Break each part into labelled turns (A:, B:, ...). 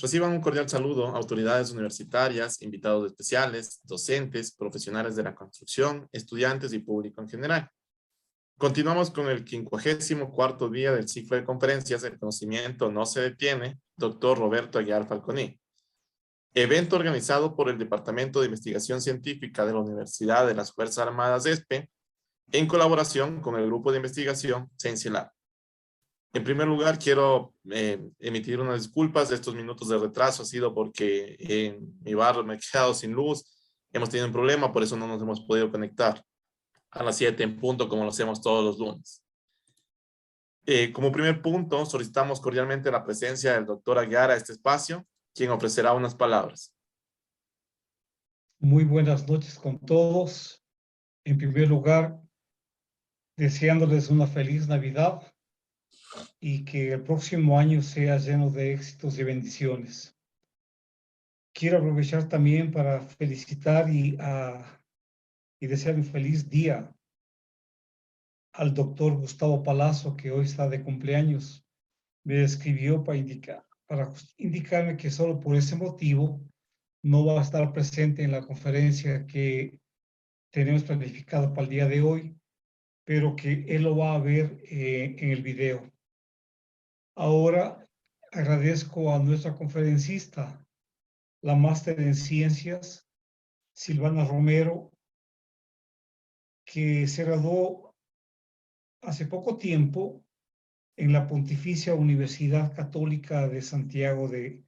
A: Reciban un cordial saludo autoridades universitarias, invitados especiales, docentes, profesionales de la construcción, estudiantes y público en general. Continuamos con el 54º día del ciclo de conferencias El conocimiento no se detiene, doctor Roberto Aguiar Falconi. Evento organizado por el Departamento de Investigación Científica de la Universidad de las Fuerzas Armadas ESPE, en colaboración con el grupo de investigación CienciaLab. En primer lugar, quiero emitir unas disculpas. Estos minutos de retraso ha sido porque en mi barrio me he quedado sin luz. Hemos tenido un problema, por eso no nos hemos podido conectar a las 7 en punto, como lo hacemos todos los lunes. Como primer punto, solicitamos cordialmente la presencia del doctor Aguiar a este espacio, quien ofrecerá unas palabras.
B: Muy buenas noches con todos. En primer lugar, deseándoles una feliz Navidad y que el próximo año sea lleno de éxitos y bendiciones. Quiero aprovechar también para felicitar y desear un feliz día al doctor Gustavo Palazzo, que hoy está de cumpleaños. Me escribió para indicarme que solo por ese motivo no va a estar presente en la conferencia que tenemos planificada para el día de hoy, pero que él lo va a ver en el video. Ahora agradezco a nuestra conferencista, la máster en ciencias, Silvana Romero, que se graduó hace poco tiempo en la Pontificia Universidad Católica de Santiago de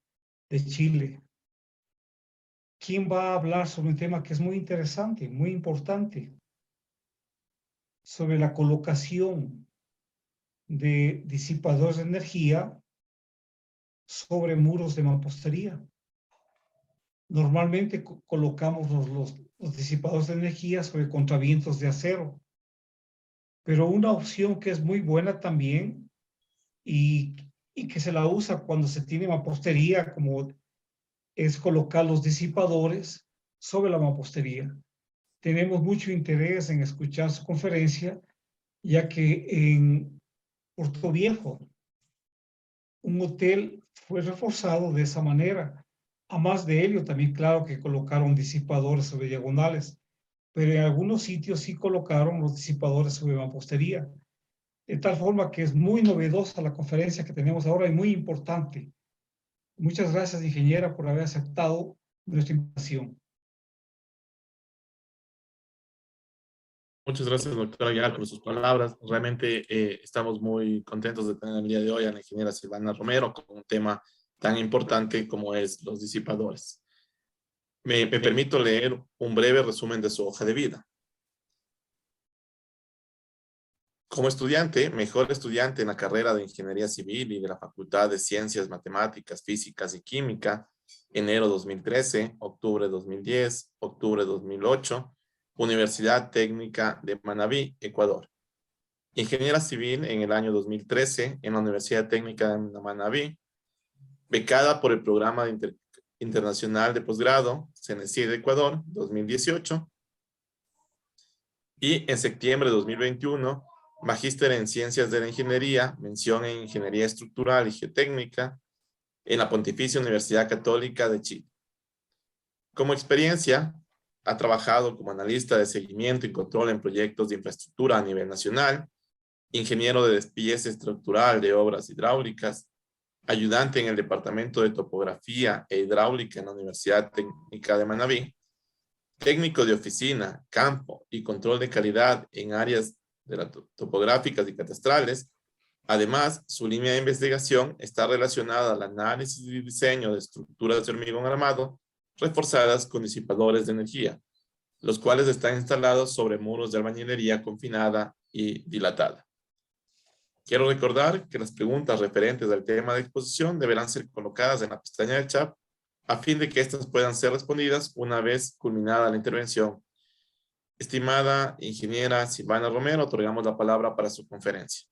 B: Chile, quien va a hablar sobre un tema que es muy interesante, muy importante, sobre la colocación de disipadores de energía sobre muros de mampostería. Normalmente colocamos los disipadores de energía sobre contravientos de acero, pero una opción que es muy buena también y que se la usa cuando se tiene mampostería, como es colocar los disipadores sobre la mampostería. Tenemos mucho interés en escuchar su conferencia, ya que en Puerto Viejo un hotel fue reforzado de esa manera. A más de ello, también claro que colocaron disipadores sobre diagonales, pero en algunos sitios sí colocaron los disipadores sobre mampostería. De tal forma que es muy novedosa la conferencia que tenemos ahora y muy importante. Muchas gracias, ingeniera, por haber aceptado nuestra invitación.
A: Muchas gracias, doctor Aguiar, por sus palabras. Realmente estamos muy contentos de tener el día de hoy a la ingeniera Silvana Romero con un tema tan importante como es los disipadores. Me permito leer un breve resumen de su hoja de vida. Como estudiante, mejor estudiante en la carrera de Ingeniería Civil y de la Facultad de Ciencias Matemáticas, Físicas y Química, enero 2013, octubre 2010, octubre 2008, Universidad Técnica de Manabí, Ecuador. Ingeniera Civil en el año 2013 en la Universidad Técnica de Manabí, becada por el Programa Internacional de Posgrado, CNC de Ecuador, 2018, y en septiembre de 2021, magíster en Ciencias de la Ingeniería, mención en Ingeniería Estructural y Geotécnica, en la Pontificia Universidad Católica de Chile. Como experiencia, ha trabajado como analista de seguimiento y control en proyectos de infraestructura a nivel nacional, ingeniero de despiece estructural de obras hidráulicas, ayudante en el Departamento de Topografía e Hidráulica en la Universidad Técnica de Manabí, técnico de oficina, campo y control de calidad en áreas de las topográficas y catastrales. Además, su línea de investigación está relacionada al análisis y diseño de estructuras de hormigón armado reforzadas con disipadores de energía, los cuales están instalados sobre muros de albañilería confinada y dilatada. Quiero recordar que las preguntas referentes al tema de exposición deberán ser colocadas en la pestaña del chat a fin de que éstas puedan ser respondidas una vez culminada la intervención. Estimada ingeniera Silvana Romero, otorgamos la palabra para su conferencia.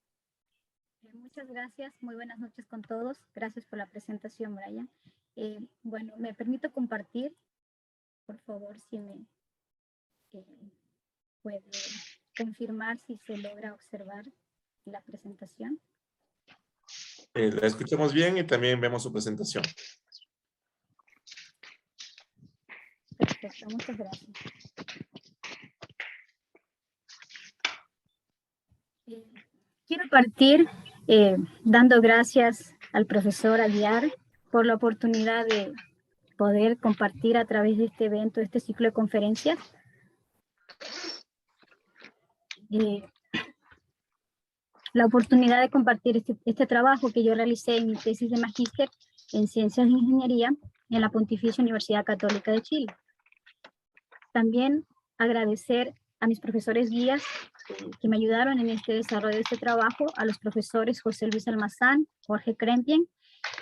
C: Muchas gracias, muy buenas noches con todos. Gracias por la presentación, Brian. Bueno, me permito compartir, por favor, si me puede confirmar si se logra observar la presentación.
A: La escuchamos bien y también vemos su presentación.
C: Perfecto, muchas gracias. Quiero partir dando gracias al profesor Aguiar por la oportunidad de poder compartir a través de este evento, este ciclo de conferencias. La oportunidad de compartir este trabajo que yo realicé en mi tesis de magíster en Ciencias de Ingeniería en la Pontificia Universidad Católica de Chile. También agradecer a mis profesores guías que me ayudaron en este desarrollo de este trabajo, a los profesores José Luis Almazán, Jorge Krempien,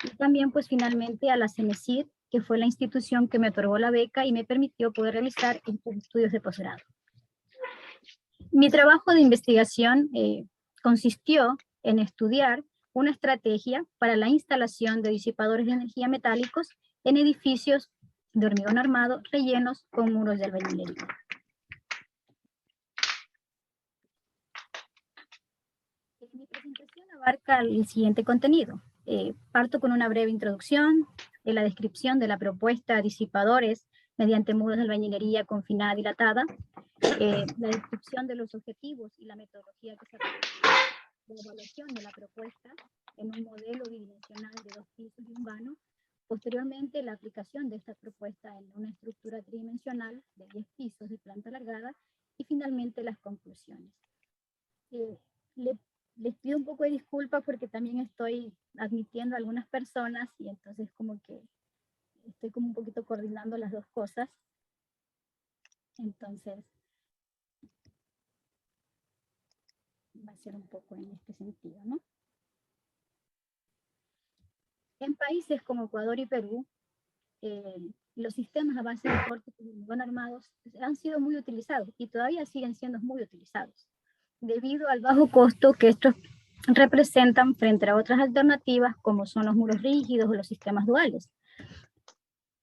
C: y también pues finalmente a la CENESID, que fue la institución que me otorgó la beca y me permitió poder realizar estos estudios de posgrado. Mi trabajo de investigación consistió en estudiar una estrategia para la instalación de disipadores de energía metálicos en edificios de hormigón armado rellenos con muros de albañilería. Mi presentación abarca el siguiente contenido. Parto con una breve introducción, la descripción de la propuesta de disipadores mediante muros de albañilería confinada dilatada, la descripción de los objetivos y la metodología que se realiza, la evaluación de la propuesta en un modelo bidimensional de 2 pisos y un vano, posteriormente la aplicación de esta propuesta en una estructura tridimensional de 10 pisos de planta alargada y finalmente las conclusiones. Les pido un poco de disculpa porque también estoy admitiendo a algunas personas y entonces como que estoy como un poquito coordinando las dos cosas. Entonces, va a ser un poco en este sentido, ¿no? En países como Ecuador y Perú, los sistemas a base de pórticos de hormigón armados han sido muy utilizados y todavía siguen siendo muy utilizados, debido al bajo costo que estos representan frente a otras alternativas como son los muros rígidos o los sistemas duales.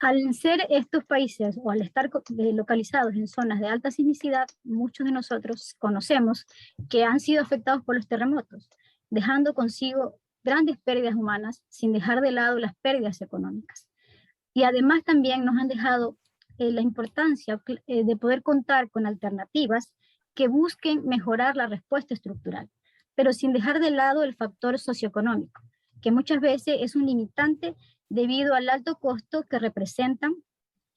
C: Al ser estos países o al estar localizados en zonas de alta sismicidad, muchos de nosotros conocemos que han sido afectados por los terremotos, dejando consigo grandes pérdidas humanas sin dejar de lado las pérdidas económicas. Y además también nos han dejado la importancia de poder contar con alternativas que busquen mejorar la respuesta estructural, pero sin dejar de lado el factor socioeconómico, que muchas veces es un limitante debido al alto costo que representan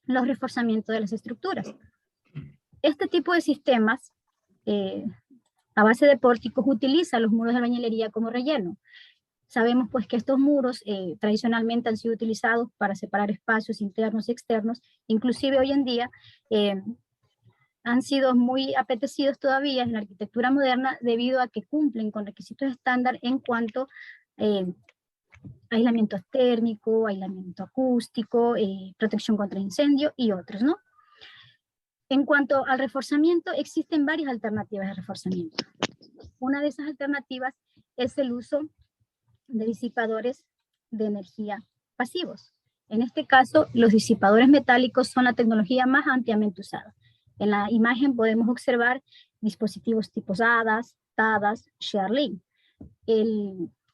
C: los reforzamientos de las estructuras. Este tipo de sistemas a base de pórticos utiliza los muros de albañilería como relleno. Sabemos pues que estos muros tradicionalmente han sido utilizados para separar espacios internos y externos, inclusive hoy en día han sido muy apetecidos todavía en la arquitectura moderna debido a que cumplen con requisitos estándar en cuanto aislamiento térmico, aislamiento acústico, protección contra incendio y otros, ¿no? En cuanto al reforzamiento, existen varias alternativas de reforzamiento. Una de esas alternativas es el uso de disipadores de energía pasivos. En este caso, los disipadores metálicos son la tecnología más ampliamente usada. En la imagen podemos observar dispositivos tipos ADAS, TADAS, ShareLink.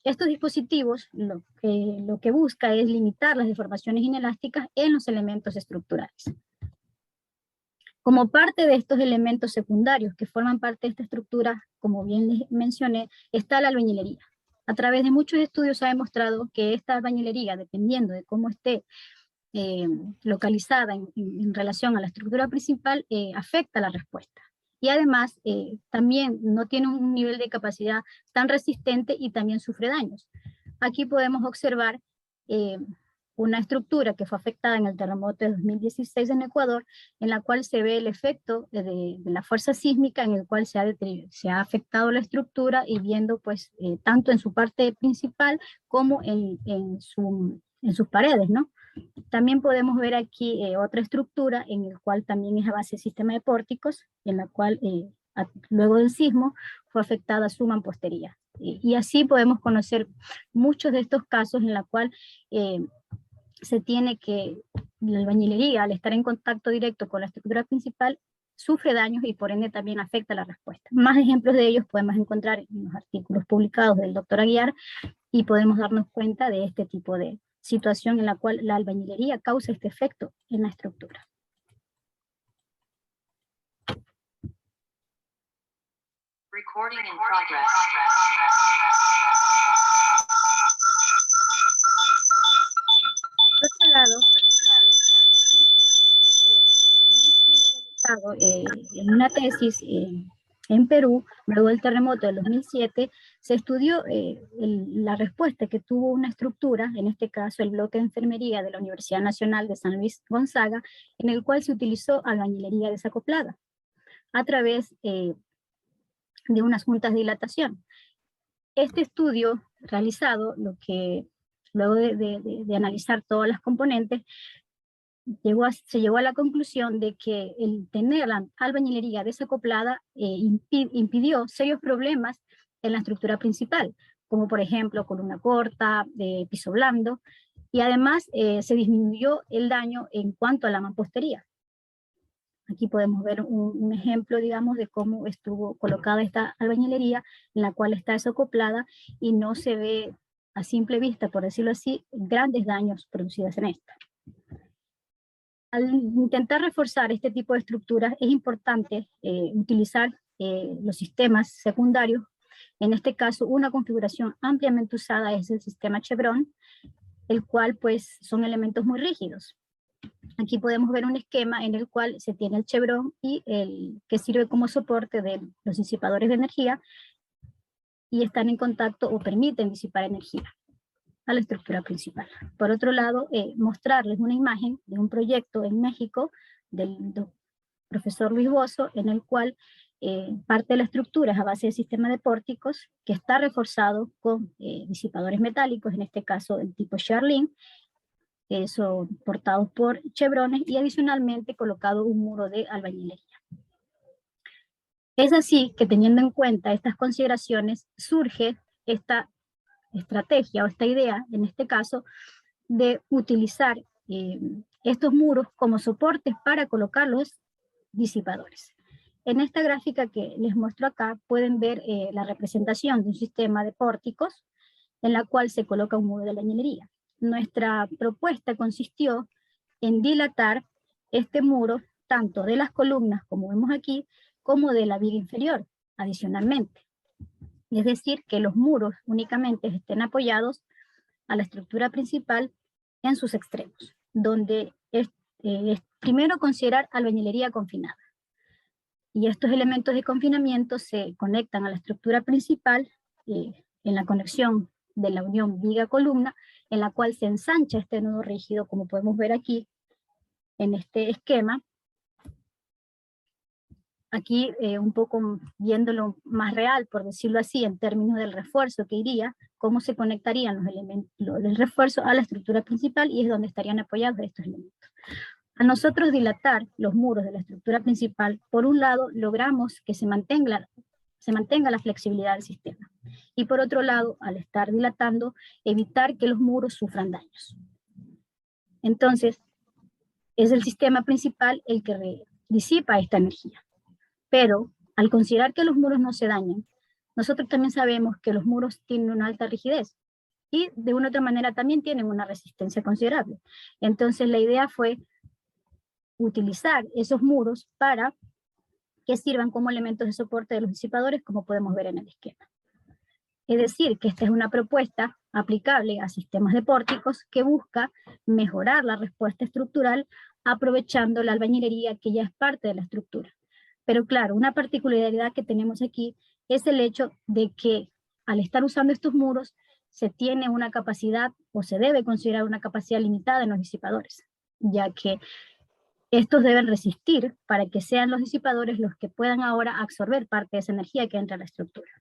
C: Estos dispositivos lo que busca es limitar las deformaciones inelásticas en los elementos estructurales. Como parte de estos elementos secundarios que forman parte de esta estructura, como bien les mencioné, está la albañilería. A través de muchos estudios se ha demostrado que esta albañilería, dependiendo de cómo esté localizada en relación a la estructura principal, afecta la respuesta. Y además también no tiene un nivel de capacidad tan resistente y también sufre daños. Aquí podemos observar una estructura que fue afectada en el terremoto de 2016 en Ecuador, en la cual se ve el efecto de la fuerza sísmica en el cual se ha afectado la estructura y viendo pues tanto en su parte principal como en sus paredes, ¿no? También podemos ver aquí otra estructura en la cual también es a base de sistema de pórticos, en la cual luego del sismo fue afectada su mampostería. Y así podemos conocer muchos de estos casos en la cual se tiene que la albañilería, al estar en contacto directo con la estructura principal, sufre daños y por ende también afecta la respuesta. Más ejemplos de ellos podemos encontrar en los artículos publicados del doctor Aguiar y podemos darnos cuenta de este tipo de situación en la cual la albañilería causa este efecto en la estructura.
D: Recording in progress.
C: Por otro lado, en una tesis en Perú, luego del terremoto del 2007, se estudió la respuesta que tuvo una estructura, en este caso el bloque de enfermería de la Universidad Nacional de San Luis Gonzaga, en el cual se utilizó albañilería desacoplada a través de unas juntas de dilatación. Este estudio realizado, luego de analizar todas las componentes, se llegó a la conclusión de que el tener la albañilería desacoplada impidió serios problemas en la estructura principal, como por ejemplo columna corta, piso blando, y además se disminuyó el daño en cuanto a la mampostería. Aquí podemos ver un ejemplo, digamos, de cómo estuvo colocada esta albañilería, en la cual está desacoplada y no se ve a simple vista, por decirlo así, grandes daños producidos en esta. Al intentar reforzar este tipo de estructuras es importante utilizar los sistemas secundarios. En este caso, una configuración ampliamente usada es el sistema Chevron, el cual pues son elementos muy rígidos. Aquí podemos ver un esquema en el cual se tiene el Chevron y que sirve como soporte de los disipadores de energía y están en contacto o permiten disipar energía a la estructura principal. Por otro lado, mostrarles una imagen de un proyecto en México del profesor Luis Bozo, en el cual parte de la estructura es a base de sistema de pórticos, que está reforzado con disipadores metálicos, en este caso del tipo Sharlin, soportados por chevrones, y adicionalmente colocado un muro de albañilería. Es así que, teniendo en cuenta estas consideraciones, surge esta estrategia o esta idea, en este caso, de utilizar estos muros como soportes para colocar los disipadores. En esta gráfica que les muestro acá pueden ver la representación de un sistema de pórticos en la cual se coloca un muro de albañilería. Nuestra propuesta consistió en dilatar este muro tanto de las columnas, como vemos aquí, como de la viga inferior, adicionalmente. Es decir, que los muros únicamente estén apoyados a la estructura principal en sus extremos, donde es primero considerar albañilería confinada. Y estos elementos de confinamiento se conectan a la estructura principal en la conexión de la unión viga-columna, en la cual se ensancha este nudo rígido, como podemos ver aquí en este esquema. Aquí un poco viéndolo más real, por decirlo así, en términos del refuerzo que iría, cómo se conectarían los elementos del refuerzo a la estructura principal, y es donde estarían apoyados estos elementos. A nosotros dilatar los muros de la estructura principal, por un lado logramos que se mantenga la flexibilidad del sistema, y por otro lado, al estar dilatando, evitar que los muros sufran daños. Entonces, es el sistema principal el que disipa esta energía. Pero, al considerar que los muros no se dañan, nosotros también sabemos que los muros tienen una alta rigidez y de una u otra manera también tienen una resistencia considerable. Entonces la idea fue utilizar esos muros para que sirvan como elementos de soporte de los disipadores, como podemos ver en el esquema. Es decir, que esta es una propuesta aplicable a sistemas de pórticos que busca mejorar la respuesta estructural aprovechando la albañilería que ya es parte de la estructura. Pero claro, una particularidad que tenemos aquí es el hecho de que al estar usando estos muros se tiene una capacidad, o se debe considerar una capacidad limitada en los disipadores, ya que estos deben resistir para que sean los disipadores los que puedan ahora absorber parte de esa energía que entra a la estructura.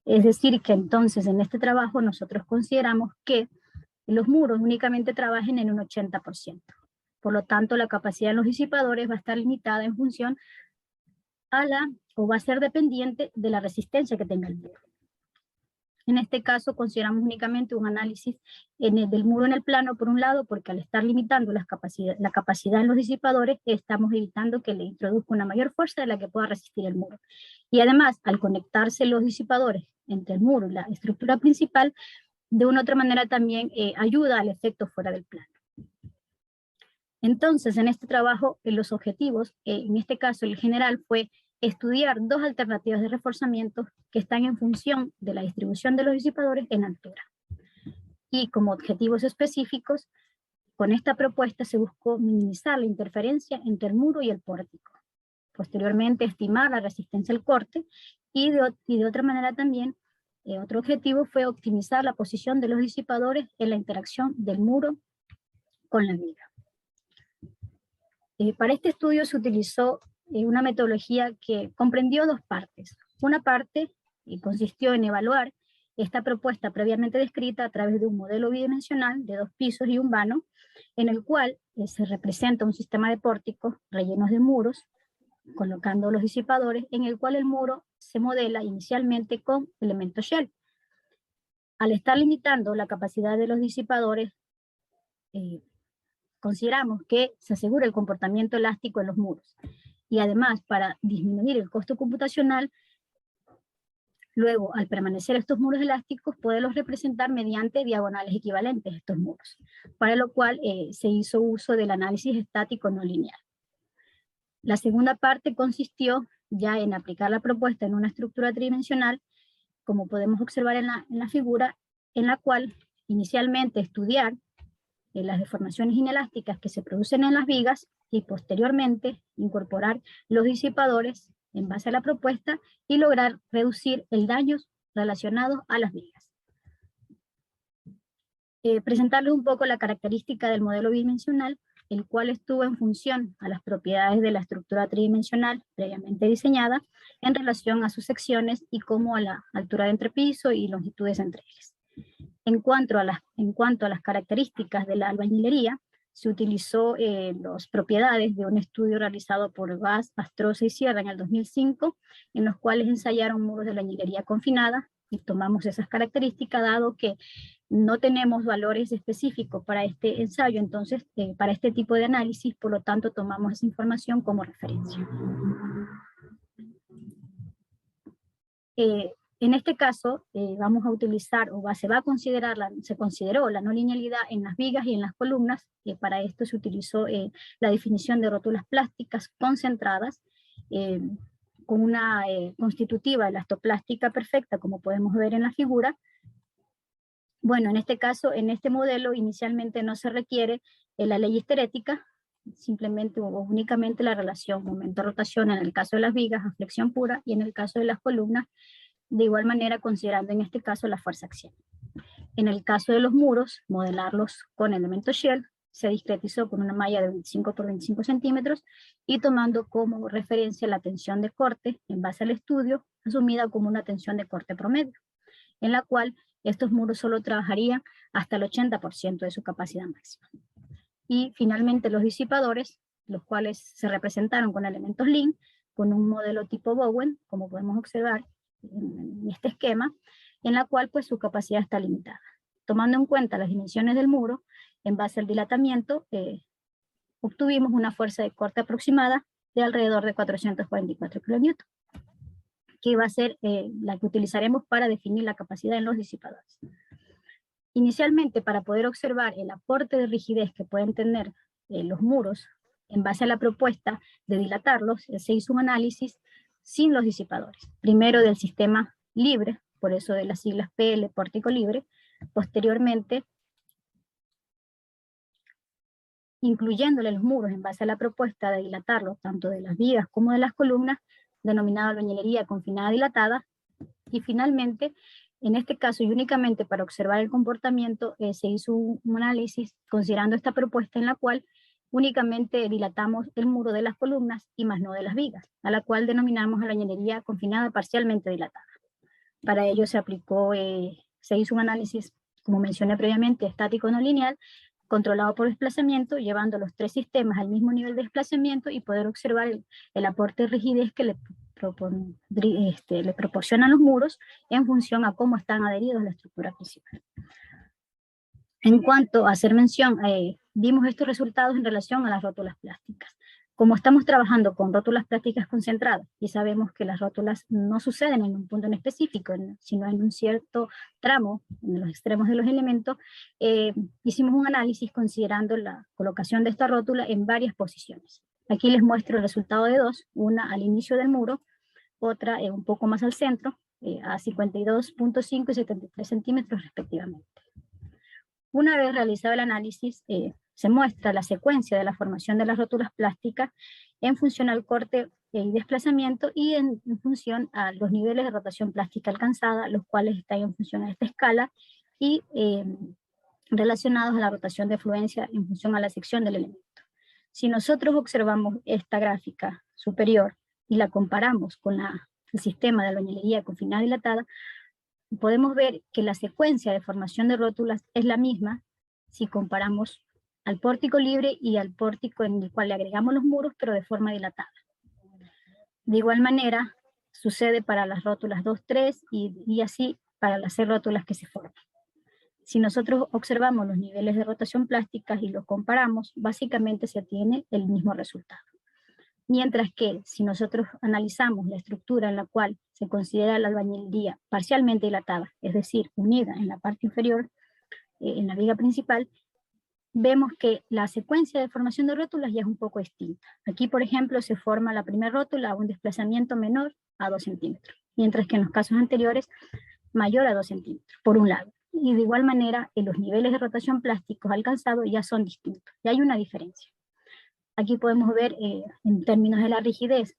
C: Es decir, que entonces en este trabajo nosotros consideramos que los muros únicamente trabajen en un 80%. Por lo tanto, la capacidad de los disipadores va a estar limitada en función o va a ser dependiente de la resistencia que tenga el muro. En este caso consideramos únicamente un análisis del muro en el plano, por un lado, porque al estar limitando la capacidad en los disipadores, estamos evitando que le introduzca una mayor fuerza de la que pueda resistir el muro. Y además, al conectarse los disipadores entre el muro y la estructura principal, de una u otra manera también ayuda al efecto fuera del plano. Entonces, en este trabajo, los objetivos, en este caso el general, fue estudiar dos alternativas de reforzamiento que están en función de la distribución de los disipadores en altura. Y como objetivos específicos, con esta propuesta se buscó minimizar la interferencia entre el muro y el pórtico. Posteriormente, estimar la resistencia al corte y de otra manera también, otro objetivo fue optimizar la posición de los disipadores en la interacción del muro con la viga. Para este estudio se utilizó una metodología que comprendió dos partes. Una parte consistió en evaluar esta propuesta previamente descrita a través de un modelo bidimensional de 2 pisos y un vano, en el cual se representa un sistema de pórticos rellenos de muros, colocando los disipadores, en el cual el muro se modela inicialmente con elementos shell. Al estar limitando la capacidad de los disipadores, consideramos que se asegura el comportamiento elástico en los muros. Y además, para disminuir el costo computacional, luego, al permanecer estos muros elásticos, poderlos representar mediante diagonales equivalentes a estos muros, para lo cual se hizo uso del análisis estático no lineal. La segunda parte consistió ya en aplicar la propuesta en una estructura tridimensional, como podemos observar en la figura, en la cual inicialmente estudiar las deformaciones inelásticas que se producen en las vigas y posteriormente incorporar los disipadores en base a la propuesta y lograr reducir el daño relacionado a las vigas. Presentarles un poco la característica del modelo bidimensional, el cual estuvo en función a las propiedades de la estructura tridimensional previamente diseñada en relación a sus secciones y como a la altura de entrepiso y longitudes entre ejes. En cuanto a las características de la albañilería, se utilizó las propiedades de un estudio realizado por Vaz, Astroza y Sierra en el 2005, en los cuales ensayaron muros de albañilería confinada, y tomamos esas características dado que no tenemos valores específicos para este ensayo, entonces para este tipo de análisis, por lo tanto tomamos esa información como referencia. En este caso, vamos a utilizar, se consideró la no linealidad en las vigas y en las columnas. Para esto se utilizó la definición de rótulas plásticas concentradas, con una constitutiva elastoplástica perfecta, como podemos ver en la figura. Bueno, en este caso, en este modelo, inicialmente no se requiere la ley histerética, simplemente o únicamente la relación momento-rotación en el caso de las vigas a flexión pura, y en el caso de las columnas, de igual manera considerando en este caso la fuerza axial. En el caso de los muros, modelarlos con elementos shell, se discretizó con una malla de 25 por 25 centímetros y tomando como referencia la tensión de corte en base al estudio, asumida como una tensión de corte promedio, en la cual estos muros solo trabajarían hasta el 80% de su capacidad máxima. Y finalmente los disipadores, los cuales se representaron con elementos Lean, con un modelo tipo Bowen, como podemos observar en este esquema, en la cual pues su capacidad está limitada. Tomando en cuenta las dimensiones del muro, en base al dilatamiento, obtuvimos una fuerza de corte aproximada de alrededor de 444 kN, que va a ser la que utilizaremos para definir la capacidad en los disipadores. Inicialmente, para poder observar el aporte de rigidez que pueden tener los muros, en base a la propuesta de dilatarlos, se hizo un análisis sin los disipadores. Primero del sistema libre, por eso de las siglas PL, pórtico libre. Posteriormente, incluyéndole los muros en base a la propuesta de dilatarlos, tanto de las vigas como de las columnas, denominada albañilería confinada dilatada. Y finalmente, en este caso y únicamente para observar el comportamiento, se hizo un análisis considerando esta propuesta en la cual únicamente dilatamos el muro de las columnas y más no de las vigas, a la cual denominamos albañilería confinada parcialmente dilatada. Para ello se hizo un análisis, como mencioné previamente, estático no lineal, controlado por desplazamiento, llevando los 3 sistemas al mismo nivel de desplazamiento y poder observar el aporte de rigidez que le proporcionan los muros en función a cómo están adheridos a la estructura principal. En cuanto a hacer mención, vimos estos resultados en relación a las rótulas plásticas. Como estamos trabajando con rótulas plásticas concentradas y sabemos que las rótulas no suceden en un punto en específico, sino en un cierto tramo, en los extremos de los elementos, hicimos un análisis considerando la colocación de esta rótula en varias posiciones. Aquí les muestro el resultado de 2, una al inicio del muro otra un poco más al centro, a 52.5 y 73 centímetros respectivamente. Una vez realizado el análisis, se muestra la secuencia de la formación de las rótulas plásticas en función al corte y desplazamiento y en función a los niveles de rotación plástica alcanzada, los cuales están en función a esta escala y relacionados a la rotación de fluencia en función a la sección del elemento. Si nosotros observamos esta gráfica superior y la comparamos con el sistema de albañilería confinada dilatada, podemos ver que la secuencia de formación de rótulas es la misma si comparamos al pórtico libre y al pórtico en el cual le agregamos los muros, pero de forma dilatada. De igual manera, sucede para las rótulas 2, 3 y así para las 6 rótulas que se forman. Si nosotros observamos los niveles de rotación plástica y los comparamos, básicamente se obtiene el mismo resultado. Mientras que si nosotros analizamos la estructura en la cual se considera la albañilería parcialmente dilatada, es decir, unida en la parte inferior, en la viga principal, vemos que la secuencia de formación de rótulas ya es un poco distinta. Aquí, por ejemplo, se forma la primera rótula a un desplazamiento menor a 2 centímetros, mientras que en los casos anteriores, mayor a 2 centímetros, por un lado. Y de igual manera, los niveles de rotación plásticos alcanzados ya son distintos, ya hay una diferencia. Aquí podemos ver, en términos de la rigidez,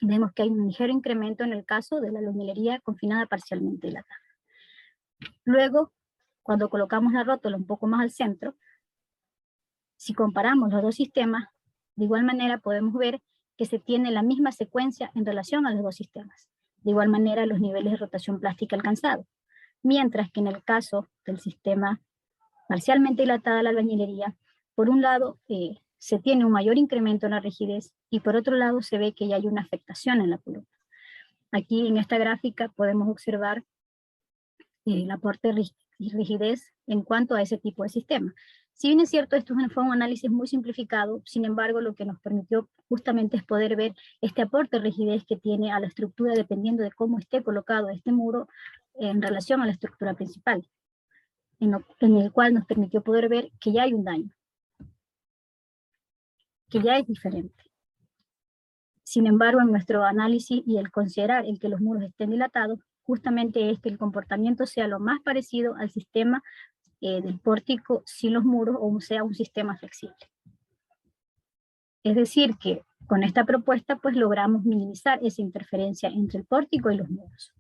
C: vemos que hay un ligero incremento en el caso de la albañilería confinada parcialmente dilatada. Luego, cuando colocamos la rótula un poco más al centro, si comparamos los dos sistemas, de igual manera podemos ver que se tiene la misma secuencia en relación a los dos sistemas. De igual manera, los niveles de rotación plástica alcanzados. Mientras que en el caso del sistema parcialmente dilatada la albañilería, por un lado, se tiene un mayor incremento en la rigidez y por otro lado se ve que ya hay una afectación en la columna. Aquí en esta gráfica podemos observar el aporte y rigidez en cuanto a ese tipo de sistema. Si bien es cierto, esto fue un análisis muy simplificado, sin embargo, lo que nos permitió justamente es poder ver este aporte de rigidez que tiene a la estructura dependiendo de cómo esté colocado este muro en relación a la estructura principal, en el cual nos permitió poder ver que ya hay un daño, que ya es diferente. Sin embargo, en nuestro análisis y el considerar el que los muros estén dilatados, justamente es que el comportamiento sea lo más parecido al sistema del pórtico sin los muros, o sea, un sistema flexible. Es decir, que con esta propuesta pues logramos minimizar esa interferencia entre el pórtico y los muros.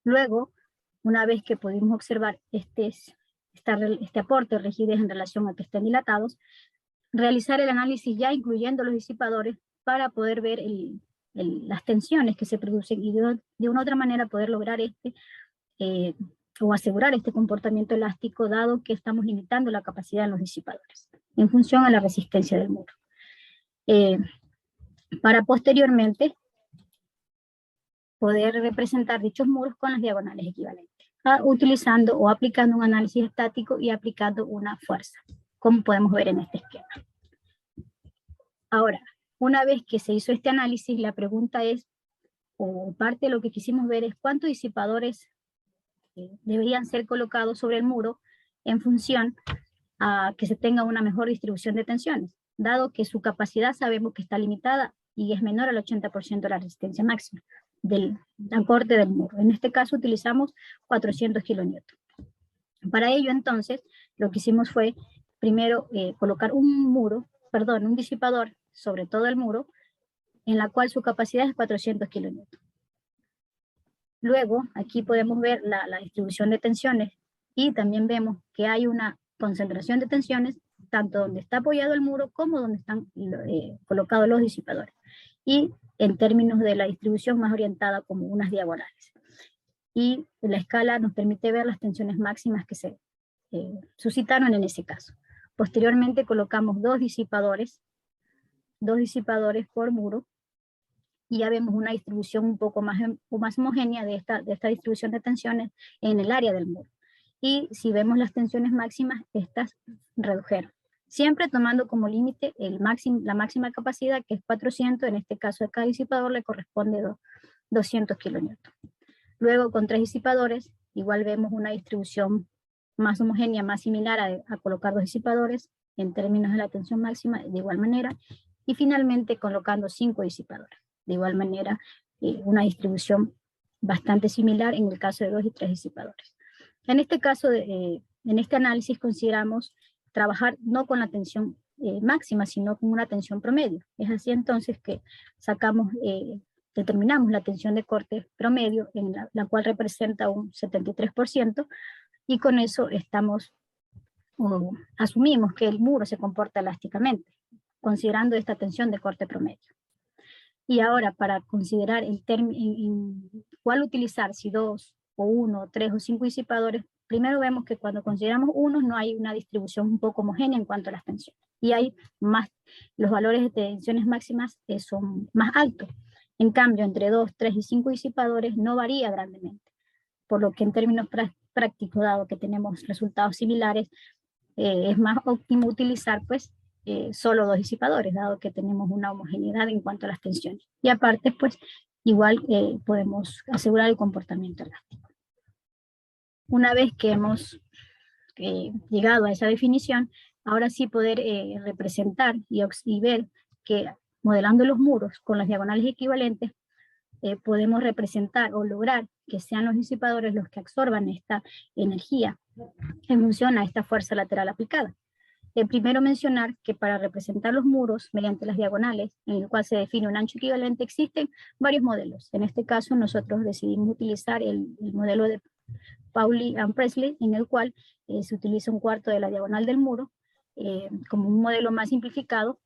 C: Luego, una vez que pudimos observar este aporte de rigidez en relación a que estén dilatados, realizar el análisis ya incluyendo los disipadores para poder ver las tensiones que se producen y de una otra manera poder lograr o asegurar este comportamiento elástico, dado que estamos limitando la capacidad de los disipadores en función a la resistencia del muro. Para posteriormente poder representar dichos muros con las diagonales equivalentes, utilizando o aplicando un análisis estático y aplicando una fuerza, como podemos ver en este esquema. Ahora, una vez que se hizo este análisis, la pregunta es, o parte de lo que quisimos ver es cuántos disipadores deberían ser colocados sobre el muro en función a que se tenga una mejor distribución de tensiones, dado que su capacidad sabemos que está limitada y es menor al 80% de la resistencia máxima del aporte del muro. En este caso utilizamos 400 kN. Para ello entonces lo que hicimos fue primero colocar un disipador sobre todo el muro, en la cual su capacidad es 400 kN. Luego aquí podemos ver la distribución de tensiones y también vemos que hay una concentración de tensiones tanto donde está apoyado el muro como donde están colocados los disipadores, y en términos de la distribución más orientada como unas diagonales. Y la escala nos permite ver las tensiones máximas que se suscitaron en ese caso. Posteriormente colocamos dos disipadores por muro, y ya vemos una distribución un poco más homogénea de esta distribución de tensiones en el área del muro. Y si vemos las tensiones máximas, estas redujeron. Siempre tomando como límite la máxima capacidad, que es 400, en este caso a cada disipador le corresponde 200 kN. Luego con 3 disipadores, igual vemos una distribución más homogénea, más similar a colocar 2 disipadores en términos de la tensión máxima, de igual manera, y finalmente colocando 5 disipadores. De igual manera, una distribución bastante similar en el caso de 2 y 3 disipadores. En este caso, en este análisis consideramos trabajar no con la tensión máxima, sino con una tensión promedio. Es así entonces que determinamos la tensión de corte promedio, en la cual representa un 73%, y con eso asumimos que el muro se comporta elásticamente, considerando esta tensión de corte promedio. Y ahora, para considerar cuál utilizar, si 2 o 1, 3 o 5 disipadores, primero vemos que cuando consideramos unos no hay una distribución un poco homogénea en cuanto a las tensiones. Y hay los valores de tensiones máximas son más altos. En cambio, entre 2, 3 y 5 disipadores no varía grandemente. Por lo que en términos prácticos, dado que tenemos resultados similares, es más óptimo utilizar pues solo 2 disipadores, dado que tenemos una homogeneidad en cuanto a las tensiones. Y aparte, pues, igual podemos asegurar el comportamiento elástico. Una vez que hemos llegado a esa definición, ahora sí poder representar y ver que modelando los muros con las diagonales equivalentes, podemos representar o lograr que sean los disipadores los que absorban esta energía en función a esta fuerza lateral aplicada. Primero mencionar que para representar los muros mediante las diagonales, en el cual se define un ancho equivalente, existen varios modelos. En este caso nosotros decidimos utilizar el modelo de Pauli and Presley, en el cual se utiliza un cuarto de la diagonal del muro como un modelo más simplificado.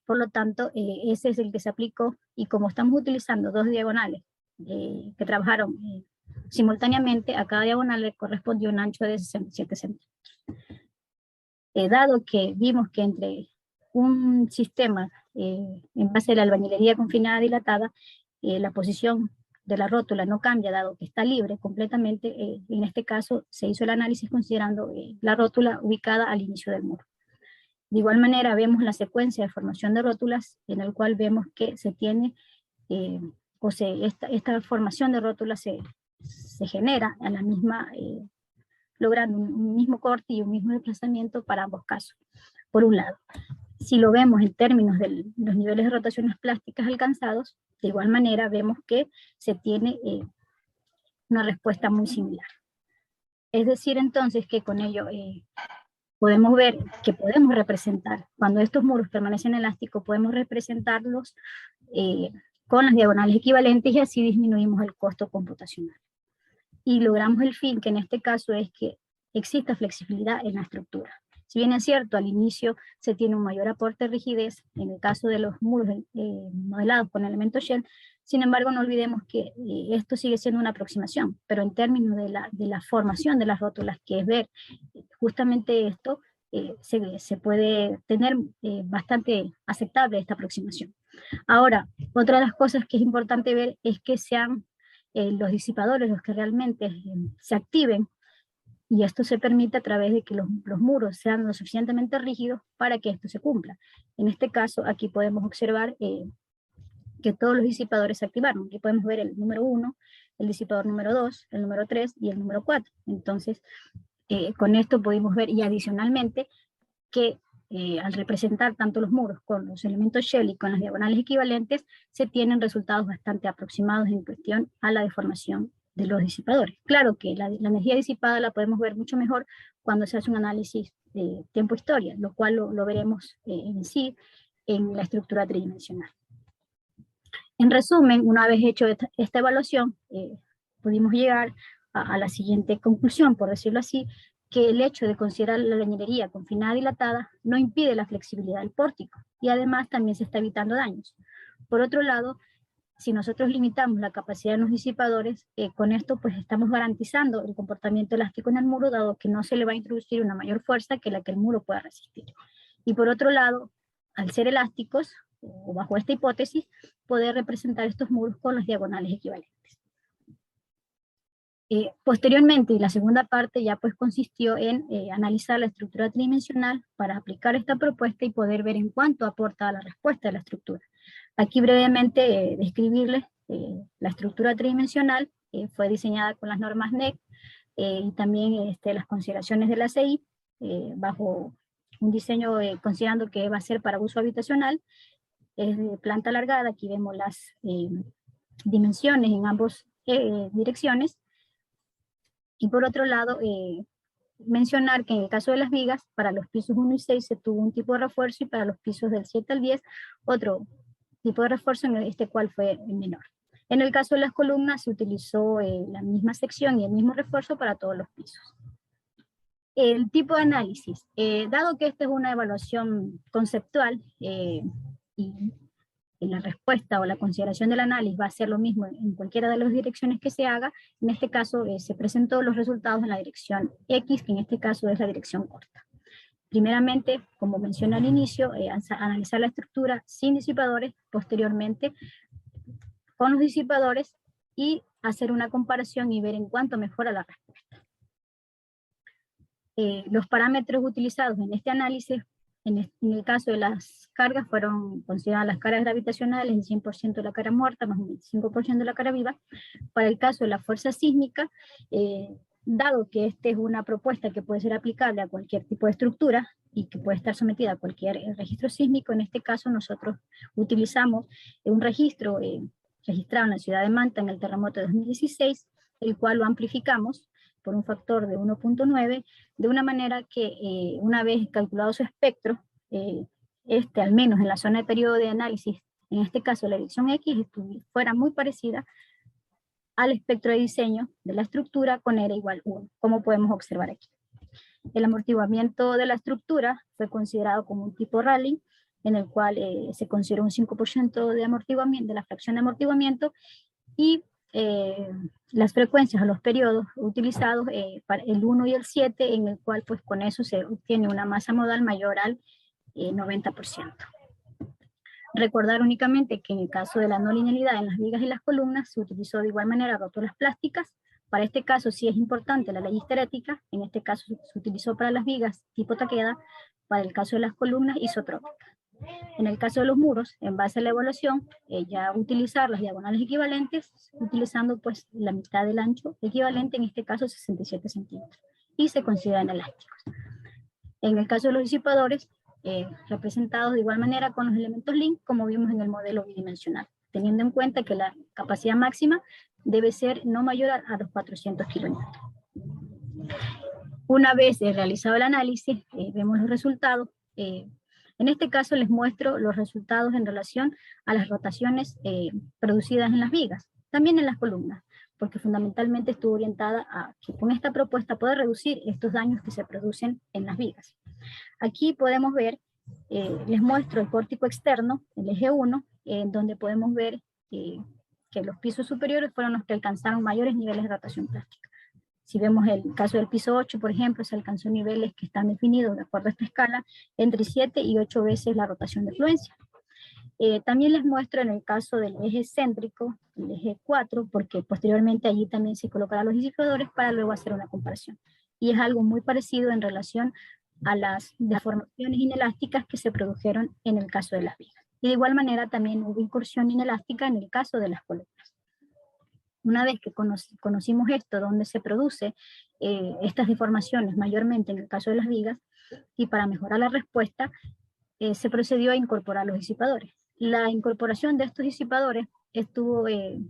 C: Por lo tanto, ese es el que se aplicó, y como estamos utilizando 2 diagonales que trabajaron simultáneamente, a cada diagonal le correspondió un ancho de 67 centímetros. Dado que vimos que entre un sistema en base a la albañilería confinada dilatada, la posición de la rótula no cambia, dado que está libre completamente, en este caso se hizo el análisis considerando la rótula ubicada al inicio del muro. De igual manera vemos la secuencia de formación de rótulas, en el cual vemos que se tiene, esta formación de rótulas se genera a la misma, logrando un mismo corte y un mismo desplazamiento para ambos casos. Por un lado, si lo vemos en términos de los niveles de rotaciones plásticas alcanzados, de igual manera vemos que se tiene una respuesta muy similar. Es decir, entonces, que con ello podemos ver que podemos representar, cuando estos muros permanecen elásticos, podemos representarlos con las diagonales equivalentes, y así disminuimos el costo computacional. Y logramos el fin, que en este caso es que exista flexibilidad en la estructura. Si bien es cierto, al inicio se tiene un mayor aporte de rigidez, en el caso de los muros modelados con elementos shell, sin embargo no olvidemos que esto sigue siendo una aproximación, pero en términos de la formación de las rótulas, que es ver justamente esto, se puede tener bastante aceptable esta aproximación. Ahora, otra de las cosas que es importante ver es que sean los disipadores los que realmente se activen, y esto se permite a través de que los muros sean lo suficientemente rígidos para que esto se cumpla. En este caso, aquí podemos observar que todos los disipadores se activaron. Aquí podemos ver el número 1, el disipador número 2, el número 3 y el número 4. Entonces, con esto pudimos ver, y adicionalmente, que al representar tanto los muros con los elementos shell y con las diagonales equivalentes, se tienen resultados bastante aproximados en cuestión a la deformación de los disipadores. Claro que la energía disipada la podemos ver mucho mejor cuando se hace un análisis de tiempo-historia, lo cual lo veremos en sí en la estructura tridimensional. En resumen, una vez hecho esta evaluación, pudimos llegar a la siguiente conclusión, por decirlo así, que el hecho de considerar la albañilería confinada dilatada no impide la flexibilidad del pórtico, y además también se está evitando daños. Por otro lado, si nosotros limitamos la capacidad de los disipadores, con esto pues estamos garantizando el comportamiento elástico en el muro, dado que no se le va a introducir una mayor fuerza que la que el muro pueda resistir. Y por otro lado, al ser elásticos, o bajo esta hipótesis, poder representar estos muros con las diagonales equivalentes. Posteriormente, y la segunda parte ya pues consistió en analizar la estructura tridimensional para aplicar esta propuesta y poder ver en cuánto aporta a la respuesta de la estructura. Aquí brevemente describirles la estructura tridimensional. Fue diseñada con las normas NEC y también las consideraciones de la CI, bajo un diseño considerando que va a ser para uso habitacional. es de planta alargada. Aquí vemos las dimensiones en ambas direcciones. Y por otro lado, mencionar que en el caso de las vigas, para los pisos 1 y 6 se tuvo un tipo de refuerzo, y para los pisos del 7 al 10 otro tipo de refuerzo, en este cual fue menor. En el caso de las columnas se utilizó la misma sección y el mismo refuerzo para todos los pisos. El tipo de análisis, dado que esta es una evaluación conceptual, y la respuesta o la consideración del análisis va a ser lo mismo en cualquiera de las direcciones que se haga, en este caso se presentó los resultados en la dirección X, que en este caso es la dirección corta. Primeramente, como mencioné al inicio, analizar la estructura sin disipadores, posteriormente con los disipadores, y hacer una comparación y ver en cuánto mejora la respuesta. Los parámetros utilizados en este análisis, en el caso de las cargas, fueron consideradas las cargas gravitacionales, el 100% de la cara muerta más un 25% de la cara viva. Para el caso de la fuerza sísmica, dado que esta es una propuesta que puede ser aplicable a cualquier tipo de estructura y que puede estar sometida a cualquier registro sísmico, en este caso nosotros utilizamos un registro registrado en la ciudad de Manta en el terremoto de 2016, el cual lo amplificamos por un factor de 1.9, de una manera que una vez calculado su espectro, al menos en la zona de periodo de análisis, en este caso la dirección X, fuera muy parecida al espectro de diseño de la estructura con R igual 1, como podemos observar aquí. El amortiguamiento de la estructura fue considerado como un tipo Rayleigh, en el cual se consideró un 5% de amortiguamiento, de la fracción de amortiguamiento, y las frecuencias o los periodos utilizados para el 1 y el 7, en el cual pues con eso se obtiene una masa modal mayor al 90%. Recordar únicamente que en el caso de la no linealidad en las vigas y las columnas se utilizó de igual manera rótulas plásticas. Para este caso sí es importante la ley histerética, en este caso se utilizó para las vigas tipo Takeda, para el caso de las columnas isotrópicas. En el caso de los muros, en base a la evaluación, ya utilizar las diagonales equivalentes, utilizando pues la mitad del ancho equivalente, en este caso 67 centímetros, y se consideran elásticos. En el caso de los disipadores, representados de igual manera con los elementos link, como vimos en el modelo bidimensional, teniendo en cuenta que la capacidad máxima debe ser no mayor a los 400 kilonewtons. Una vez realizado el análisis, vemos los resultados. En este caso les muestro los resultados en relación a las rotaciones producidas en las vigas, también en las columnas, porque fundamentalmente estuvo orientada a que con esta propuesta puede reducir estos daños que se producen en las vigas. Aquí podemos ver, les muestro el pórtico externo, el eje 1, donde podemos ver que los pisos superiores fueron los que alcanzaron mayores niveles de rotación plástica. Si vemos el caso del piso 8, por ejemplo, se alcanzó niveles que están definidos de acuerdo a esta escala, entre 7 y 8 veces la rotación de fluencia. También les muestro en el caso del eje céntrico, el eje 4, porque posteriormente allí también se colocarán los disipadores para luego hacer una comparación. Y es algo muy parecido en relación a las deformaciones inelásticas que se produjeron en el caso de las vigas. Y de igual manera también hubo incursión inelástica en el caso de las columnas. Una vez que conocimos esto, donde se produce estas deformaciones, mayormente en el caso de las vigas, y para mejorar la respuesta, se procedió a incorporar los disipadores. La incorporación de estos disipadores estuvo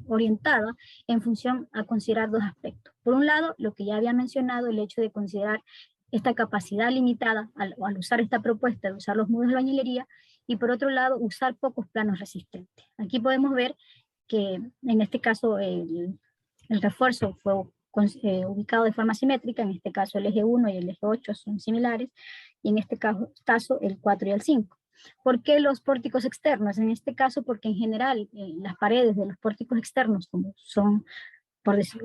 C: orientada en función a considerar dos aspectos. Por un lado, lo que ya había mencionado, el hecho de considerar esta capacidad limitada al usar esta propuesta de usar los muros de albañilería, y por otro lado, usar pocos planos resistentes. Aquí podemos ver que en este caso el refuerzo fue ubicado de forma simétrica, en este caso el eje 1 y el eje 8 son similares, y en este caso el 4 y el 5. ¿Por qué los pórticos externos? En este caso porque en general las paredes de los pórticos externos, como son, por decir,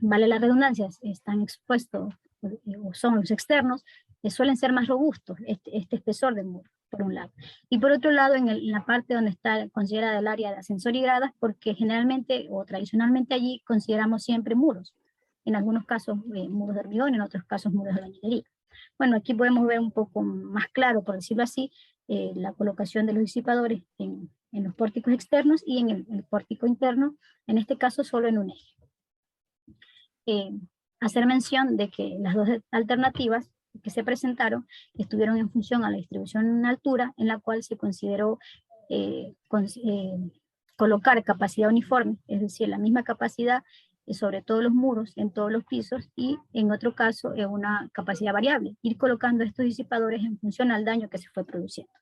C: vale la redundancia, están expuestos, o son los externos, suelen ser más robustos, este espesor de muro, por un lado. Y por otro lado, en la parte donde está considerada el área de ascensor y gradas, porque generalmente o tradicionalmente allí consideramos siempre muros. En algunos casos muros de hormigón, en otros casos muros de albañilería. Bueno, aquí podemos ver un poco más claro, por decirlo así, la colocación de los disipadores en los pórticos externos y en el pórtico interno, en este caso solo en un eje. Hacer mención de que las dos alternativas que se presentaron estuvieron en función a la distribución en altura, en la cual se consideró colocar capacidad uniforme, es decir, la misma capacidad sobre todos los muros, en todos los pisos, y en otro caso una capacidad variable, ir colocando estos disipadores en función al daño que se fue produciendo.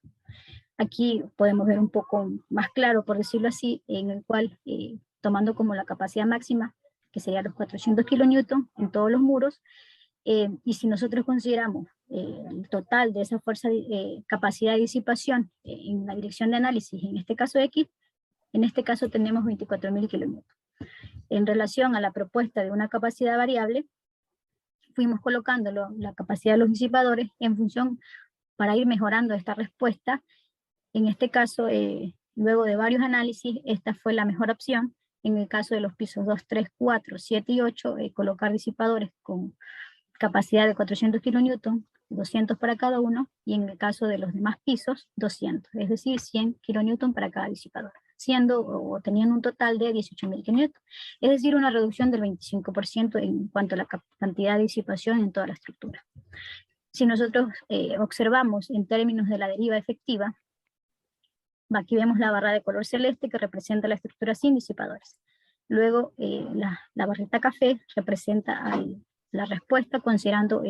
C: Aquí podemos ver un poco más claro, por decirlo así, en el cual, tomando como la capacidad máxima, que sería los 400 kilonewton en todos los muros, y si nosotros consideramos el total de esa fuerza, capacidad de disipación en la dirección de análisis, en este caso X, en este caso tenemos 24.000 kilonewton. En relación a la propuesta de una capacidad variable, fuimos colocando la capacidad de los disipadores en función para ir mejorando esta respuesta. En este caso, luego de varios análisis, esta fue la mejor opción. En el caso de los pisos 2, 3, 4, 7 y 8, colocar disipadores con capacidad de 400 kilonewton, 200 para cada uno, y en el caso de los demás pisos, 200, es decir, 100 kilonewton para cada disipador, teniendo un total de 18.000 kilonewton, es decir, una reducción del 25% en cuanto a la cantidad de disipación en toda la estructura. Si nosotros observamos en términos de la deriva efectiva, aquí vemos la barra de color celeste que representa la estructura sin disipadores. Luego la barrita café representa la respuesta considerando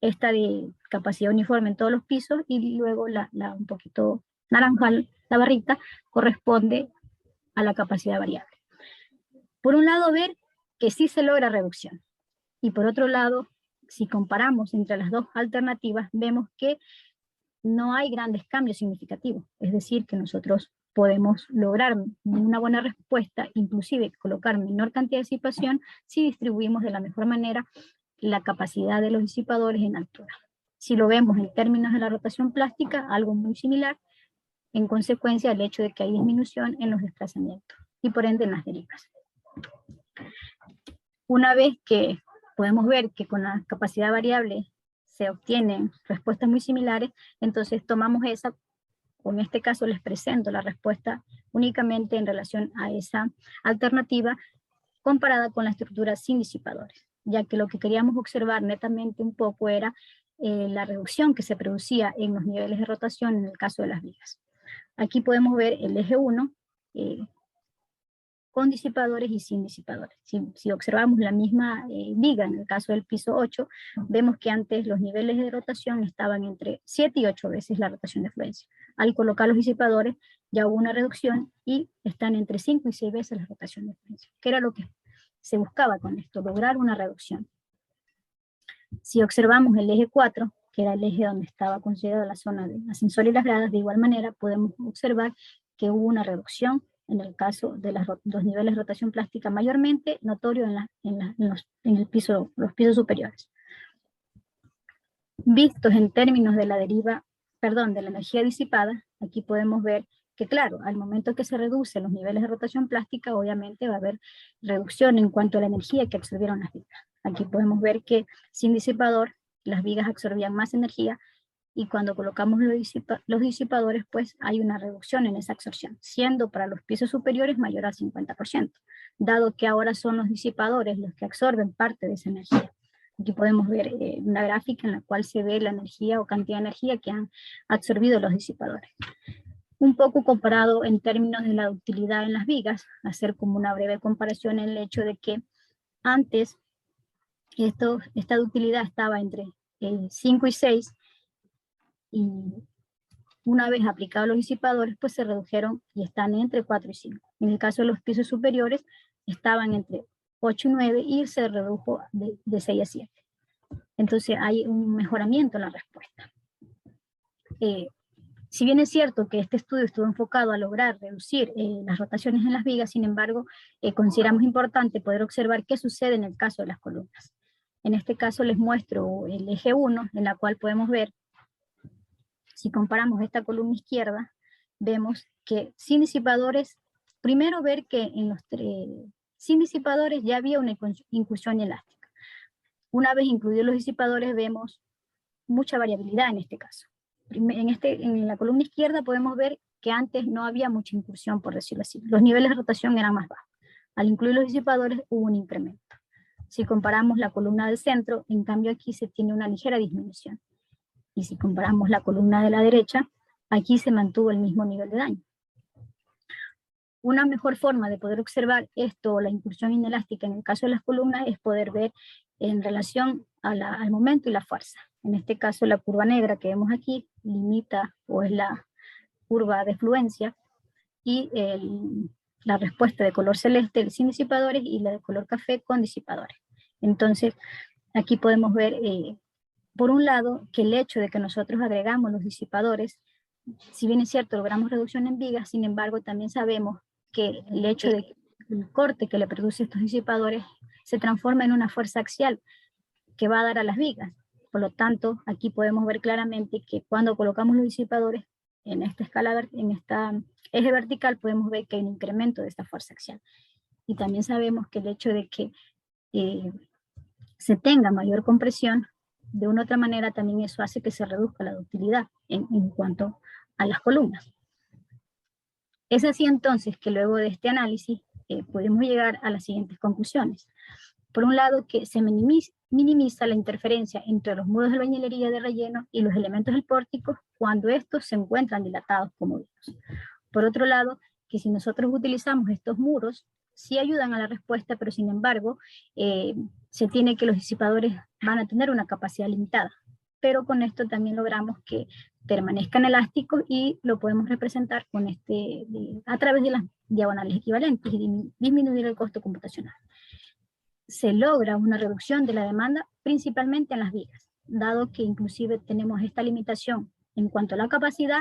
C: esta de capacidad uniforme en todos los pisos, y luego un poquito naranjal, la barrita, corresponde a la capacidad variable. Por un lado, ver que sí se logra reducción, y por otro lado, si comparamos entre las dos alternativas, vemos que no hay grandes cambios significativos, es decir, que nosotros podemos lograr una buena respuesta, inclusive colocar menor cantidad de disipación si distribuimos de la mejor manera la capacidad de los disipadores en altura. Si lo vemos en términos de la rotación plástica, algo muy similar, en consecuencia del hecho de que hay disminución en los desplazamientos y por ende en las derivas. Una vez que podemos ver que con la capacidad variable se obtienen respuestas muy similares, entonces tomamos esa, o en este caso les presento la respuesta únicamente en relación a esa alternativa comparada con la estructura sin disipadores, ya que lo que queríamos observar netamente un poco era la reducción que se producía en los niveles de rotación en el caso de las vigas. Aquí podemos ver el eje 1 con disipadores y sin disipadores. Si observamos la misma viga en el caso del piso 8, vemos que antes los niveles de rotación estaban entre 7 y 8 veces la rotación de fluencia. Al colocar los disipadores ya hubo una reducción y están entre 5 y 6 veces la rotación de fluencia, que era lo que se buscaba con esto, lograr una reducción. Si observamos el eje 4, que era el eje donde estaba considerada la zona de ascensor y las gradas, de igual manera podemos observar que hubo una reducción en el caso de los niveles de rotación plástica, mayormente notorio en los pisos superiores. Vistos en términos de la deriva, de la energía disipada, aquí podemos ver que claro, al momento que se reducen los niveles de rotación plástica, obviamente va a haber reducción en cuanto a la energía que absorbieron las vigas. Aquí podemos ver que sin disipador, las vigas absorbían más energía, y cuando colocamos los disipadores, pues hay una reducción en esa absorción, siendo para los pisos superiores mayor al 50%, dado que ahora son los disipadores los que absorben parte de esa energía. Aquí podemos ver una gráfica en la cual se ve la energía o cantidad de energía que han absorbido los disipadores. Un poco comparado en términos de la ductilidad en las vigas, hacer como una breve comparación en el hecho de que antes esta ductilidad estaba entre 5 y 6, y una vez aplicados los disipadores, pues se redujeron y están entre 4 y 5. En el caso de los pisos superiores, estaban entre 8 y 9 y se redujo de 6 a 7. Entonces hay un mejoramiento en la respuesta. Si bien es cierto que este estudio estuvo enfocado a lograr reducir las rotaciones en las vigas, sin embargo, consideramos importante poder observar qué sucede en el caso de las columnas. En este caso les muestro el eje 1, en la cual podemos ver, si comparamos esta columna izquierda, vemos que sin disipadores, primero ver que sin disipadores ya había una incursión elástica. Una vez incluidos los disipadores, vemos mucha variabilidad en este caso. En la columna izquierda podemos ver que antes no había mucha incursión, por decirlo así. Los niveles de rotación eran más bajos. Al incluir los disipadores hubo un incremento. Si comparamos la columna del centro, en cambio aquí se tiene una ligera disminución. Y si comparamos la columna de la derecha, aquí se mantuvo el mismo nivel de daño. Una mejor forma de poder observar esto, la incursión inelástica en el caso de las columnas, es poder ver en relación al momento y la fuerza. En este caso, la curva negra que vemos aquí limita o es la curva de fluencia, y la respuesta de color celeste sin disipadores y la de color café con disipadores. Entonces, aquí podemos ver, por un lado, que el hecho de que nosotros agregamos los disipadores, si bien es cierto, logramos reducción en vigas, sin embargo, también sabemos que el hecho de que el corte que le produce estos disipadores se transforma en una fuerza axial que va a dar a las vigas. Por lo tanto, aquí podemos ver claramente que cuando colocamos los disipadores en esta escala, en esta eje vertical, podemos ver que hay un incremento de esta fuerza axial. Y también sabemos que el hecho de que se tenga mayor compresión, de una u otra manera también eso hace que se reduzca la ductilidad en cuanto a las columnas. Es así entonces que luego de este análisis podemos llegar a las siguientes conclusiones. Por un lado, que se minimiza la interferencia entre los muros de albañilería de relleno y los elementos del pórtico cuando estos se encuentran dilatados como vimos. Por otro lado, que si nosotros utilizamos estos muros, sí ayudan a la respuesta, pero sin embargo, se tiene que los disipadores van a tener una capacidad limitada. Pero con esto también logramos que permanezcan elásticos y lo podemos representar con a través de las diagonales equivalentes y disminuir el costo computacional. Se logra una reducción de la demanda principalmente en las vigas, dado que inclusive tenemos esta limitación en cuanto a la capacidad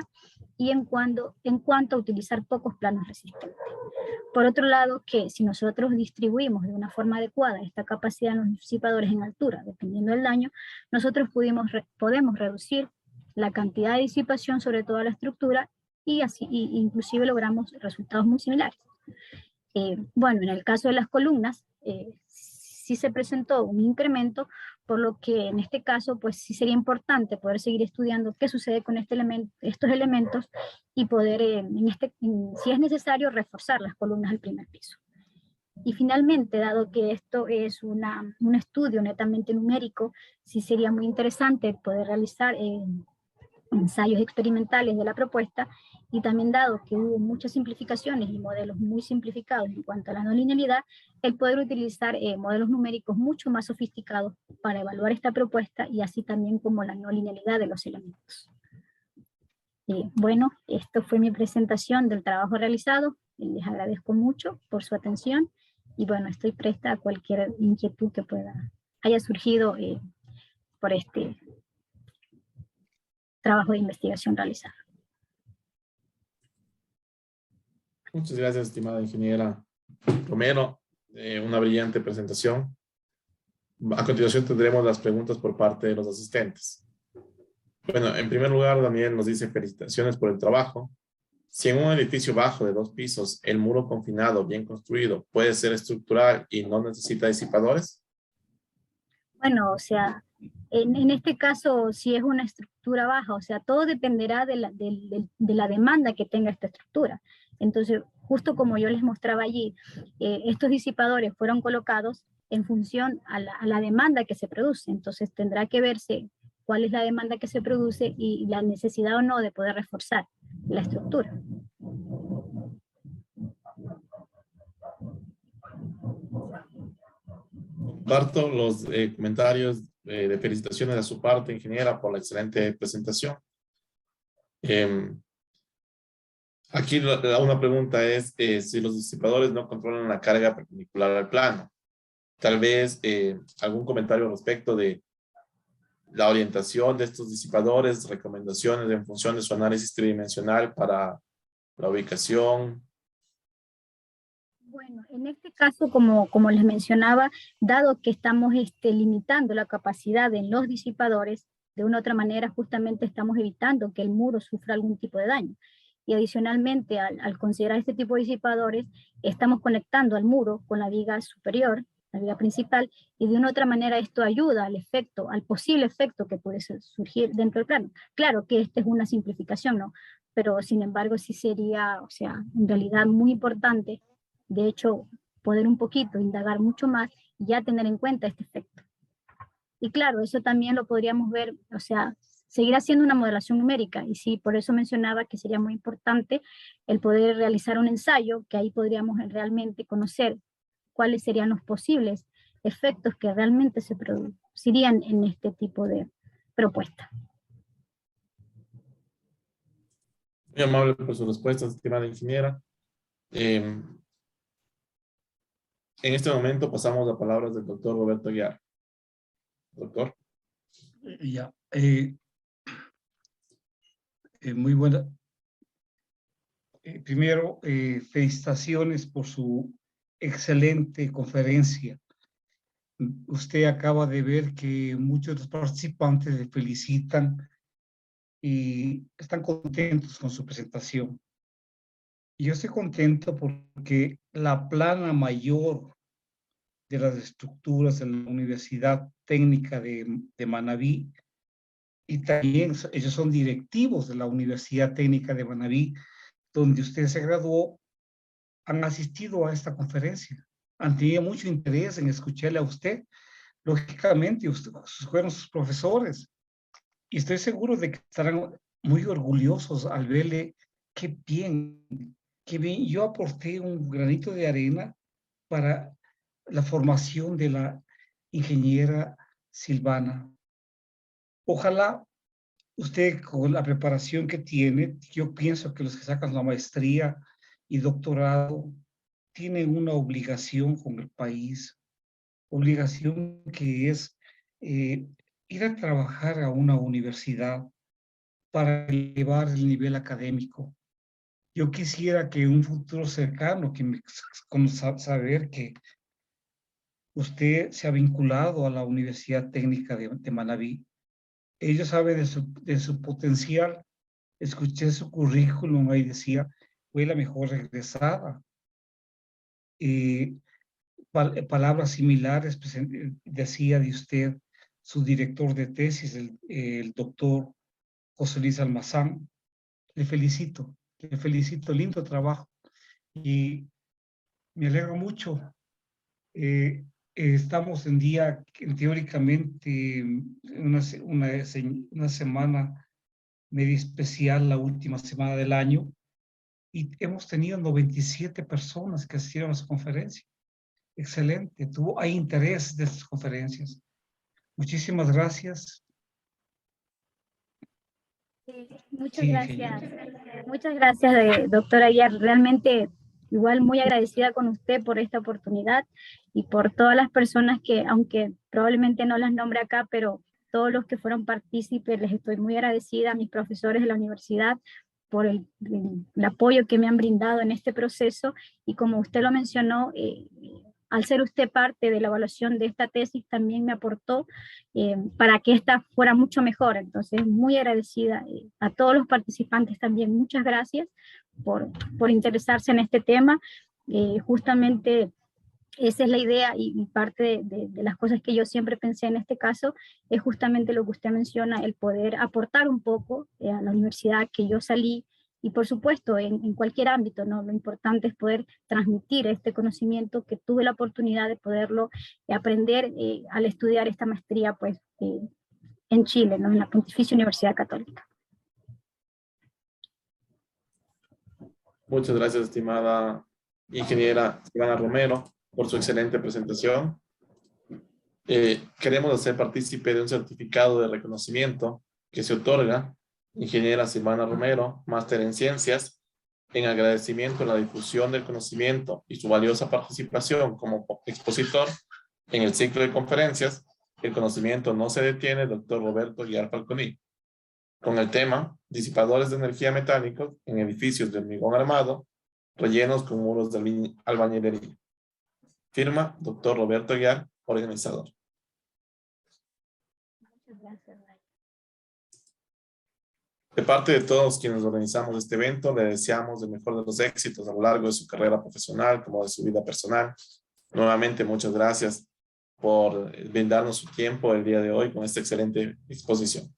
C: y en cuanto a utilizar pocos planos resistentes. Por otro lado, que si nosotros distribuimos de una forma adecuada esta capacidad en los disipadores en altura, dependiendo del daño, nosotros podemos reducir la cantidad de disipación sobre toda la estructura y así inclusive logramos resultados muy similares. Bueno, en el caso de las columnas, sí se presentó un incremento, por lo que en este caso, pues sí sería importante poder seguir estudiando qué sucede con estos elementos y poder, si es necesario, reforzar las columnas del primer piso. Y finalmente, dado que esto es un estudio netamente numérico, sí sería muy interesante poder realizar ensayos experimentales de la propuesta, y también dado que hubo muchas simplificaciones y modelos muy simplificados en cuanto a la no linealidad, el poder utilizar modelos numéricos mucho más sofisticados para evaluar esta propuesta y así también como la no linealidad de los elementos. Bueno, esto fue mi presentación del trabajo realizado. Les agradezco mucho por su atención y bueno, estoy presta a cualquier inquietud que haya surgido por este trabajo de investigación realizado.
A: Muchas gracias, estimada ingeniera Romero. Una brillante presentación. A continuación tendremos las preguntas por parte de los asistentes. Bueno, en primer lugar, Daniel nos dice felicitaciones por el trabajo. Si en un edificio bajo de 2 pisos el muro confinado bien construido puede ser estructural y no necesita disipadores.
C: Bueno, o sea, en este caso, si es una estructura baja, o sea, todo dependerá de la demanda que tenga esta estructura. Entonces, justo como yo les mostraba allí, estos disipadores fueron colocados en función a la demanda que se produce. Entonces, tendrá que verse cuál es la demanda que se produce y la necesidad o no de poder reforzar la estructura.
A: Comparto los comentarios de felicitaciones a su parte, ingeniera, por la excelente presentación. Aquí una pregunta es si los disipadores no controlan la carga perpendicular al plano. Tal vez algún comentario al respecto de la orientación de estos disipadores, recomendaciones en función de su análisis tridimensional para la ubicación.
C: Bueno, en este caso, como les mencionaba, dado que estamos limitando la capacidad en los disipadores, de una u otra manera justamente estamos evitando que el muro sufra algún tipo de daño. Y adicionalmente, al considerar este tipo de disipadores, estamos conectando al muro con la viga superior, la viga principal, y de una u otra manera esto ayuda al posible efecto que puede surgir dentro del plano. Claro que esta es una simplificación, ¿no? Pero sin embargo sí sería, o sea, en realidad muy importante, de hecho, poder un poquito indagar mucho más y ya tener en cuenta este efecto. Y claro, eso también lo podríamos ver, o sea, seguir haciendo una modelación numérica. Y sí, por eso mencionaba que sería muy importante el poder realizar un ensayo, que ahí podríamos realmente conocer cuáles serían los posibles efectos que realmente se producirían en este tipo de propuesta.
A: Muy amable por sus respuestas, estimada ingeniera. En este momento pasamos a palabras del doctor Roberto Aguiar. Doctor.
B: Ya, muy buena. Primero, felicitaciones por su excelente conferencia. Usted acaba de ver que muchos de los participantes le felicitan y están contentos con su presentación. Y yo estoy contento porque la plana mayor de las estructuras de la Universidad Técnica de Manabí, y también ellos son directivos de la Universidad Técnica de Manabí, donde usted se graduó, han asistido a esta conferencia. Han tenido mucho interés en escucharle a usted. Lógicamente, ustedes fueron sus profesores. Y estoy seguro de que estarán muy orgullosos al verle qué bien, qué bien. Yo aporté un granito de arena para la formación de la ingeniera Silvana. Ojalá usted, con la preparación que tiene, yo pienso que los que sacan la maestría y doctorado tienen una obligación con el país, obligación que es ir a trabajar a una universidad para elevar el nivel académico. Yo quisiera que en un futuro cercano, saber que usted se ha vinculado a la Universidad Técnica de Manabí. Ella sabe de su potencial. Escuché su currículum, ahí decía, fue la mejor regresada. Palabras similares decía de usted su director de tesis, el doctor José Luis Almazán. Le felicito, lindo trabajo. Y me alegro mucho. Estamos en día, teóricamente, una semana media especial, la última semana del año, y hemos tenido 97 personas que asistieron a su conferencia. Excelente, hay interés de sus conferencias. Muchísimas gracias.
C: Sí, muchas
B: Sí,
C: gracias. Muchas gracias, doctora Aguiar. Realmente igual muy agradecida con usted por esta oportunidad y por todas las personas que, aunque probablemente no las nombre acá, pero todos los que fueron partícipes, les estoy muy agradecida a mis profesores de la universidad por el apoyo que me han brindado en este proceso, y como usted lo mencionó, al ser usted parte de la evaluación de esta tesis, también me aportó para que esta fuera mucho mejor. Entonces, muy agradecida a todos los participantes también. Muchas gracias por interesarse en este tema. Justamente esa es la idea, y parte de las cosas que yo siempre pensé en este caso es justamente lo que usted menciona, el poder aportar un poco a la universidad que yo salí, y por supuesto en cualquier ámbito, ¿no? Lo importante es poder transmitir este conocimiento que tuve la oportunidad de poderlo aprender al estudiar esta maestría pues, en Chile, ¿no? En la Pontificia Universidad Católica.
A: Muchas gracias, estimada ingeniera Silvana Romero, por su excelente presentación. Queremos hacer partícipe de un certificado de reconocimiento que se otorga ingeniera Silvana Romero, máster en ciencias, en agradecimiento a la difusión del conocimiento y su valiosa participación como expositor en el ciclo de conferencias El conocimiento no se detiene, doctor Roberto Aguiar Falconi, con el tema Disipadores de energía metálicos en edificios de hormigón armado rellenos con muros de albañilería. Firma doctor Roberto Aguiar, organizador.
C: Muchas gracias.
A: De parte de todos quienes organizamos este evento, le deseamos el mejor de los éxitos a lo largo de su carrera profesional como de su vida personal. Nuevamente, muchas gracias por brindarnos su tiempo el día de hoy con esta excelente exposición.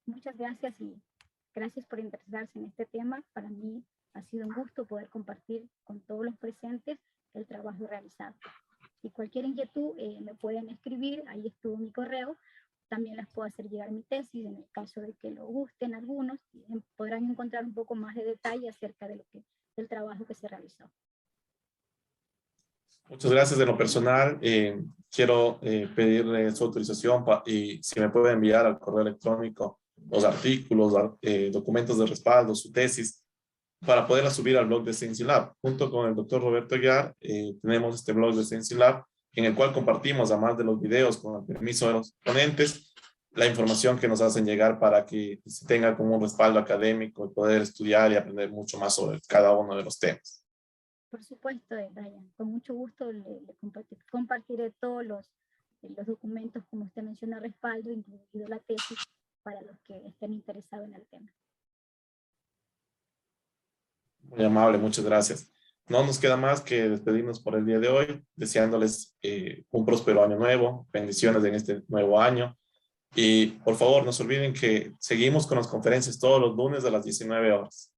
C: Muchas gracias y gracias por interesarse en este tema. Para mí ha sido un gusto poder compartir con todos los presentes el trabajo realizado. Y cualquier inquietud me pueden escribir, ahí estuvo mi correo, también les puedo hacer llegar mi tesis en el caso de que lo gusten algunos, y podrán encontrar un poco más de detalle acerca de del trabajo que se realizó.
A: Muchas gracias. De lo personal, quiero pedirle su autorización y si me puede enviar al correo electrónico los artículos, documentos de respaldo, su tesis, para poderla subir al blog de Ciencilab. Junto con el doctor Roberto Aguiar, tenemos este blog de Ciencilab, en el cual compartimos, además de los videos, con el permiso de los ponentes, la información que nos hacen llegar para que se tenga como un respaldo académico y poder estudiar y aprender mucho más sobre cada uno de los temas.
C: Por supuesto, Brian, con mucho gusto le compartiré todos los documentos, como usted menciona, respaldo, incluido la tesis, para los que estén interesados en el tema.
A: Muy amable, muchas gracias. No nos queda más que despedirnos por el día de hoy, deseándoles un próspero año nuevo, bendiciones en este nuevo año. Y por favor, no se olviden que seguimos con las conferencias todos los lunes a las 19 horas.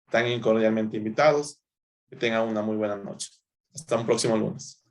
A: Están cordialmente invitados. Que tengan una muy buena noche. Hasta un próximo lunes.